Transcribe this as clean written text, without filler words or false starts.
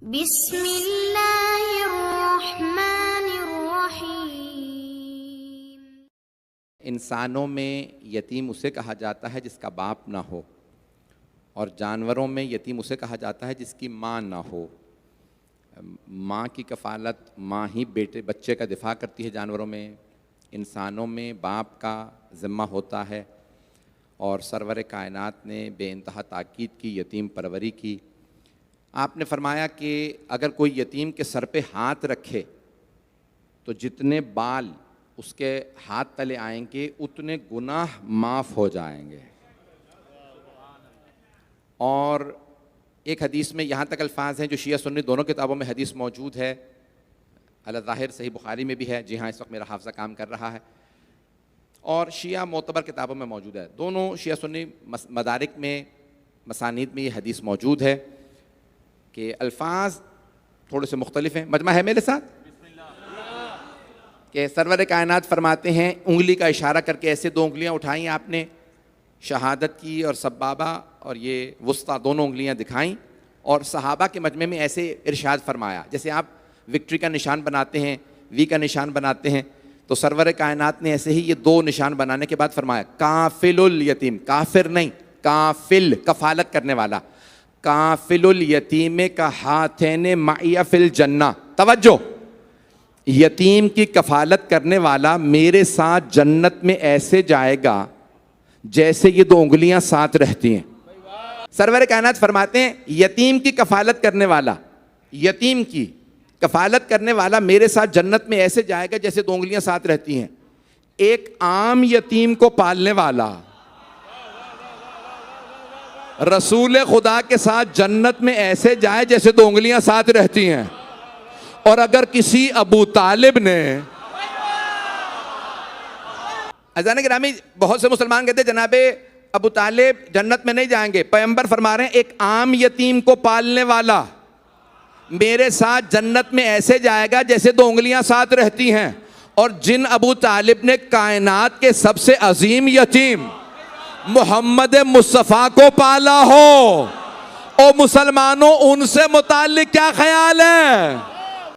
बिस्मिल्लाहिर्रहमानिर्रहीम। इंसानों में यतीम उसे कहा जाता है जिसका बाप ना हो, और जानवरों में यतीम उसे कहा जाता है जिसकी माँ ना हो। माँ की कफ़ालत माँ ही बच्चे का दिफा करती है जानवरों में। इंसानों में बाप का ज़िम्मा होता है, और सरवर कायनात ने बेइंतहा ताकीद की यतीम परवरी की। आपने फरमाया कि अगर कोई यतीम के सर पे हाथ रखे तो जितने बाल उसके हाथ तले आएंगे उतने गुनाह माफ़ हो जाएंगे। और एक हदीस में यहाँ तक अल्फाज हैं जो शिया सुन्नी दोनों किताबों में हदीस मौजूद है। अला ज़ाहिर सही बुखारी में भी है, जी हाँ इस वक्त मेरा हाफ़ज़ा काम कर रहा है, और शिया मोतबर किताबों में मौजूद है। दोनों शिया सुन्नी मदारिक में मसानीद में ये हदीस मौजूद है कि अल्फाज थोड़े से मुख्तलिफ हैं। मजमा है मेरे साथ कि सरवर कायनात फरमाते हैं, उंगली का इशारा करके ऐसे दो उंगलियां उठाई आपने, शहादत की और सब्बाबा और ये वुस्ता दोनों उंगलियां दिखाईं, और सहाबा के मजमे में ऐसे इरशाद फरमाया जैसे आप विक्ट्री का निशान बनाते हैं, वी का निशान बनाते हैं, तो सरवर कायनात ने ऐसे ही ये दो निशान बनाने के बाद फरमाया काफिलुल यतीम, काफिर नहीं काफिल, कफालत करने वाला, काफिलुल यतीम का हाथैन माइया फिल जन्ना। तवज्जो, यतीम की कफालत करने वाला मेरे साथ जन्नत में ऐसे जाएगा जैसे ये दो उंगलियां साथ रहती हैं। सरवर कायनात फरमाते हैं यतीम की कफालत करने वाला, यतीम की कफालत करने वाला मेरे साथ जन्नत में ऐसे जाएगा जैसे दो उंगलियां साथ रहती हैं। एक आम यतीम को पालने वाला रसूल खुदा के साथ जन्नत में ऐसे जाए जैसे दो उंगलियां साथ रहती हैं। और अगर किसी अबू तालिब ने, अज़ान गिरामी, बहुत से मुसलमान कहते जनाबे अबू तालिब जन्नत में नहीं जाएंगे। पैगंबर फरमा रहे हैं एक आम यतीम को पालने वाला मेरे साथ जन्नत में ऐसे जाएगा जैसे दो उंगलियां साथ रहती हैं। और जिन अबू तालिब ने कायनात के सबसे अजीम यतीम मोहम्मद मुस्तफ़ा को पाला हो, ओ मुसलमानों उनसे मुताल्लिक क्या ख्याल है?